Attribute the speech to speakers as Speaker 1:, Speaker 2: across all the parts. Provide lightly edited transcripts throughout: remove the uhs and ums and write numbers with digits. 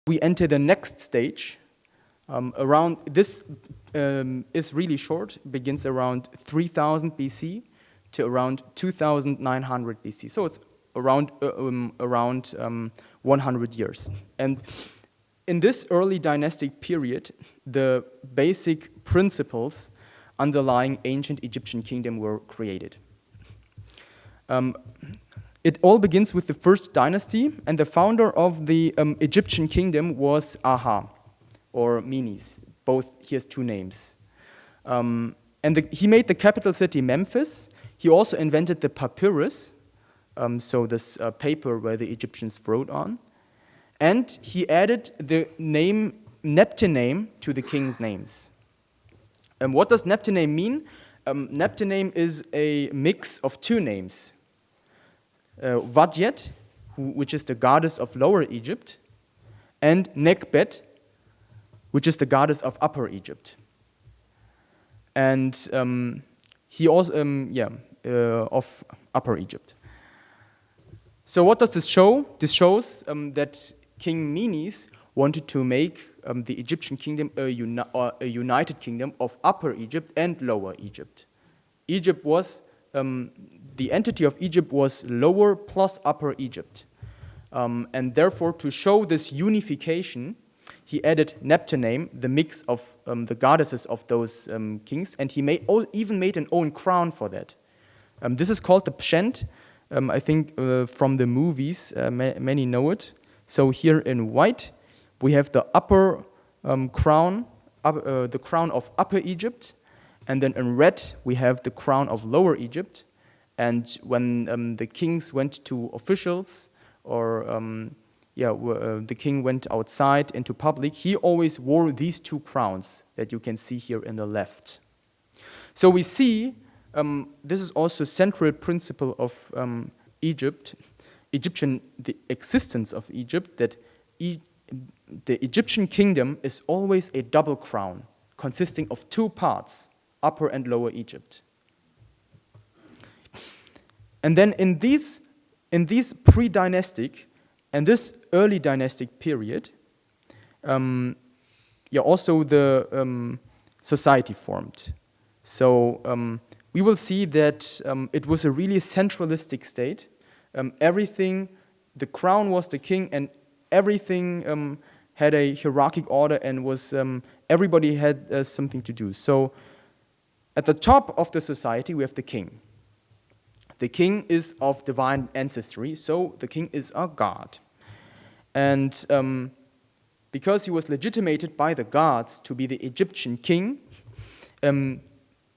Speaker 1: we enter the next stage. Around this is really short, begins around 3000 BC to around 2900 BC. So it's around 100 years. And in this early dynastic period, the basic principles underlying ancient Egyptian kingdom were created. It all begins with the first dynasty, and the founder of the Egyptian kingdom was Aha, or Menes. Both, he has two names. He made the capital city Memphis. He also invented the papyrus, so this paper where the Egyptians wrote on. And he added the name Neptuname to the king's names. What does Neptuname mean? Neptuname is a mix of two names. Wadjet, which is the goddess of Lower Egypt, and Nekbet, which is the goddess of Upper Egypt. And he also, of Upper Egypt. So what does this show? This shows that King Menes wanted to make the Egyptian kingdom a united kingdom of Upper Egypt and Lower Egypt. Egypt was, the entity of Egypt was Lower plus Upper Egypt. And therefore, to show this unification, he added Neptuname, the mix of the goddesses of those kings, and he even made an own crown for that. This is called the Pshent. I think from the movies, many know it. So here in white, we have the upper crown, the crown of Upper Egypt, and then in red, we have the crown of Lower Egypt. And when the kings went to officials, or the king went outside into public, he always wore these two crowns that you can see here in the left. So we see, this is also a central principle of the existence of Egypt, that the Egyptian kingdom is always a double crown, consisting of two parts, Upper and Lower Egypt. And then in these pre-dynastic and this early dynastic period, also the society formed. So we will see that it was a really centralistic state. Everything, the crown was the king, and everything had a hierarchic order, and was everybody had something to do. So at the top of the society, we have the king. The king is of divine ancestry, so the king is a god. And because he was legitimated by the gods to be the Egyptian king,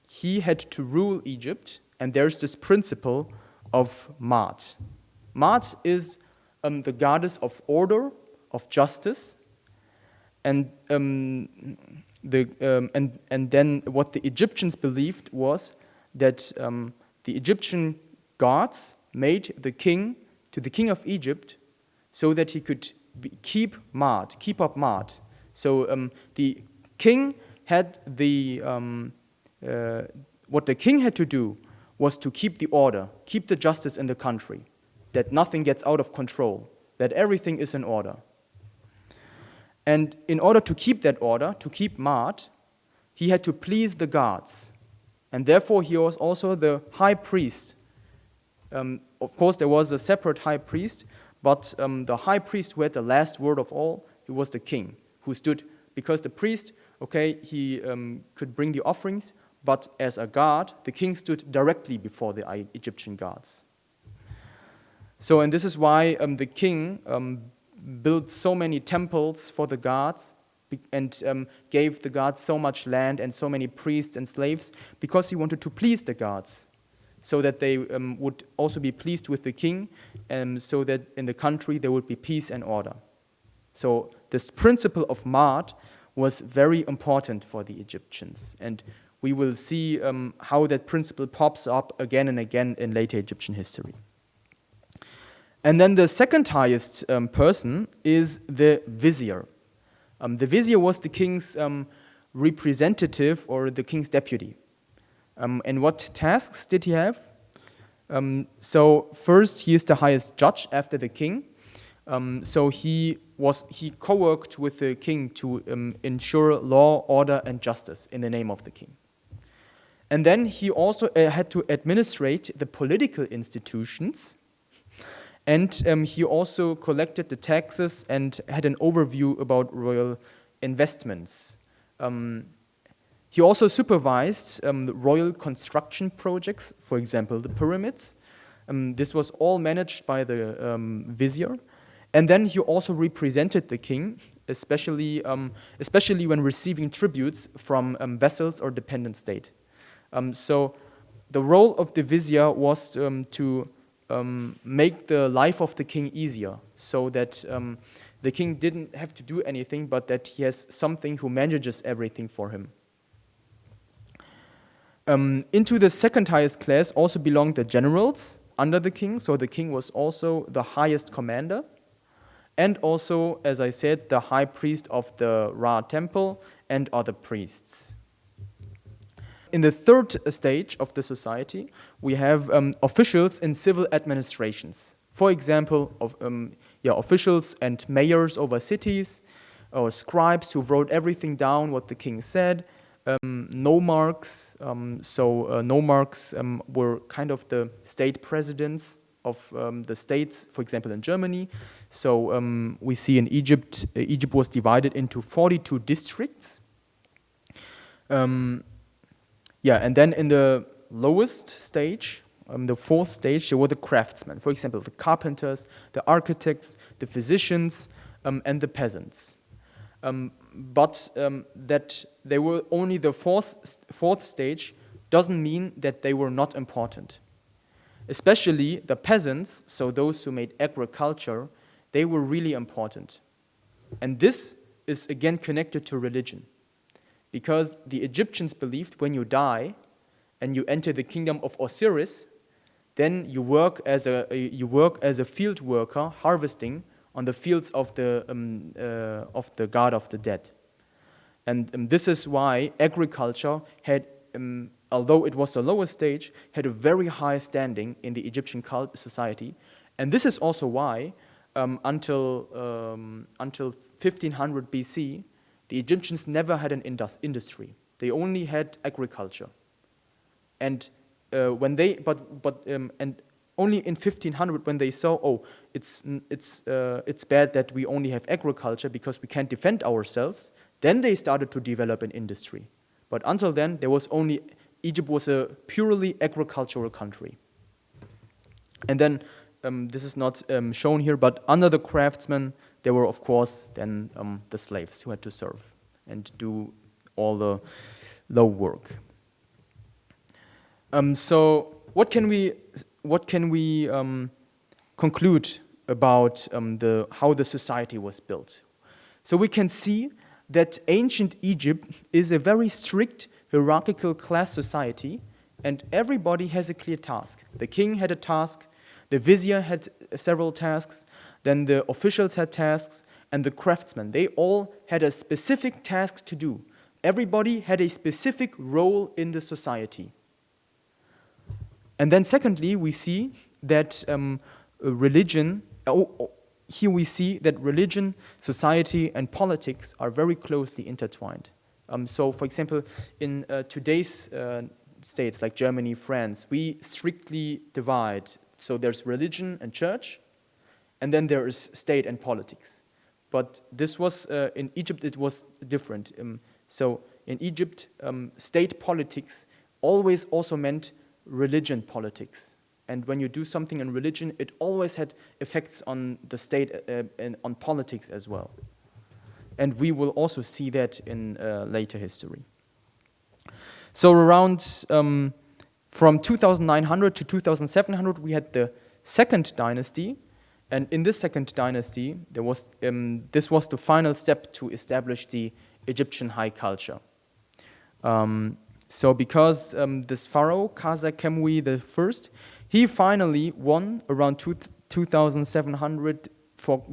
Speaker 1: he had to rule Egypt, and there's this principle of Maat. Maat is the goddess of order, of justice, and then what the Egyptians believed was that the Egyptian gods made the king to the king of Egypt so that he could keep up Maat. So the king had what the king had to do was to keep the order, keep the justice in the country, that nothing gets out of control, that everything is in order. And in order to keep that order, to keep Maat, he had to please the gods. And therefore, he was also the high priest. Of course, there was a separate high priest, but the high priest who had the last word of all, he was the king, who stood, because the priest, he could bring the offerings, but as a god, the king stood directly before the Egyptian gods. So, and this is why the king built so many temples for the gods and gave the gods so much land and so many priests and slaves, because he wanted to please the gods, so that they would also be pleased with the king, and so that in the country there would be peace and order. So this principle of Maat was very important for the Egyptians, and we will see how that principle pops up again and again in later Egyptian history. And then the second highest person is the vizier. The vizier was the king's representative, or the king's deputy. And what tasks did he have? So first, he is the highest judge after the king. So he co-worked with the king to ensure law, order, and justice in the name of the king. And then he also had to administrate the political institutions, and he also collected the taxes and had an overview about royal investments. He also supervised royal construction projects, for example, the pyramids. This was all managed by the vizier. And then he also represented the king, especially when receiving tributes from vassals or dependent state. So the role of the vizier was to make the life of the king easier, so that the king didn't have to do anything, but that he has something who manages everything for him. Into the second highest class also belonged the generals under the king, so the king was also the highest commander, and also, as I said, the high priest of the Ra temple and other priests. In the third stage of the society, we have officials in civil administrations. For example, officials and mayors over cities, or scribes who wrote everything down what the king said, nomarchs. Nomarchs were kind of the state presidents of the states, for example, in Germany. So we see in Egypt, Egypt was divided into 42 districts. And then in the lowest stage, the fourth stage, there were the craftsmen. For example, the carpenters, the architects, the physicians, and the peasants. But that they were only the fourth stage doesn't mean that they were not important. Especially the peasants, so those who made agriculture, they were really important. And this is again connected to religion. Because the Egyptians believed when you die and you enter the kingdom of Osiris, then you work as a field worker harvesting on the fields of the god of the dead. And this is why agriculture had, although it was the lowest stage, had a very high standing in the Egyptian society. And this is also why until 1500 BC, the Egyptians never had an industry. They only had agriculture, and only in 1500 when they saw, it's bad that we only have agriculture because we can't defend ourselves, then they started to develop an industry. But until then, Egypt was a purely agricultural country. And then this is not shown here, but under the craftsmen, there were, of course, then the slaves who had to serve and do all the low work. So what can we conclude about how the society was built? So we can see that ancient Egypt is a very strict hierarchical class society, and everybody has a clear task. The king had a task, the vizier had several tasks, then the officials had tasks, and the craftsmen, they all had a specific task to do. Everybody had a specific role in the society. And then secondly, we see that religion, society, and politics are very closely intertwined. So, for example, in today's states like Germany, France, we strictly divide. So there's religion and church, and then there is state and politics. But this was, in Egypt, it was different. So in Egypt, state politics always also meant religion politics. And when you do something in religion, it always had effects on the state and on politics as well. And we will also see that in later history. So around from 2900 to 2700, we had the second dynasty. And in this second dynasty, this was the final step to establish the Egyptian high culture. So because this pharaoh, Khasa Kemui I, he finally won around 2700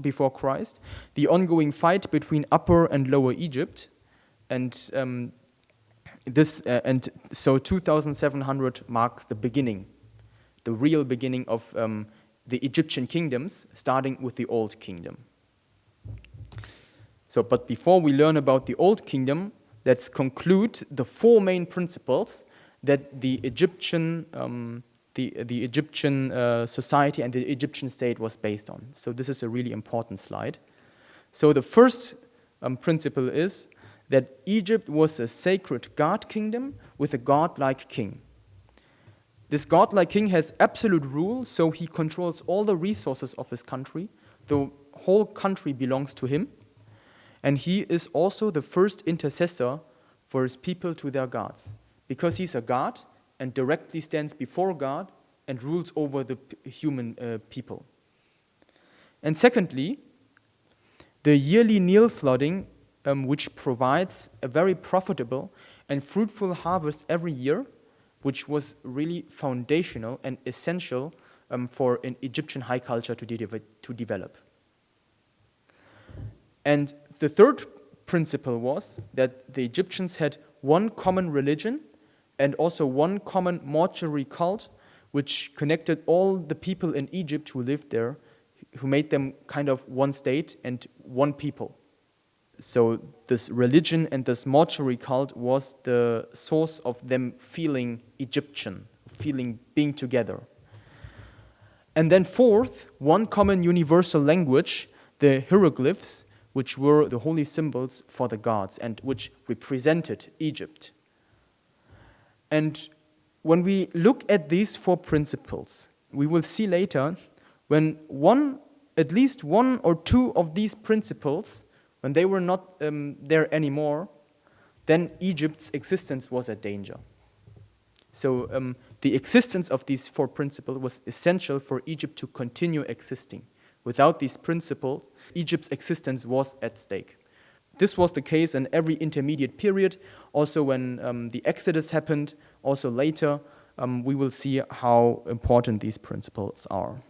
Speaker 1: before Christ, the ongoing fight between Upper and Lower Egypt. And so 2700 marks the beginning, the real beginning of the Egyptian kingdoms, starting with the Old Kingdom. But before we learn about the Old Kingdom, let's conclude the four main principles that the Egyptian society and the Egyptian state was based on. So this is a really important slide. So the first principle is that Egypt was a sacred god kingdom with a godlike king. This godlike king has absolute rule, so he controls all the resources of his country. The whole country belongs to him. And he is also the first intercessor for his people to their gods, because he's a god and directly stands before God and rules over the human people. And secondly, the yearly Nile flooding, which provides a very profitable and fruitful harvest every year, which was really foundational and essential for an Egyptian high culture to develop. And the third principle was that the Egyptians had one common religion and also one common mortuary cult, which connected all the people in Egypt who lived there, who made them kind of one state and one people. So this religion and this mortuary cult was the source of them feeling Egyptian, feeling being together. And then fourth, one common universal language, the hieroglyphs, which were the holy symbols for the gods and which represented Egypt. And when we look at these four principles, we will see later when at least one or two of these principles, when they were not there anymore, then Egypt's existence was at danger. So the existence of these four principles was essential for Egypt to continue existing. Without these principles, Egypt's existence was at stake. This was the case in every intermediate period. Also when the Exodus happened, also later, we will see how important these principles are.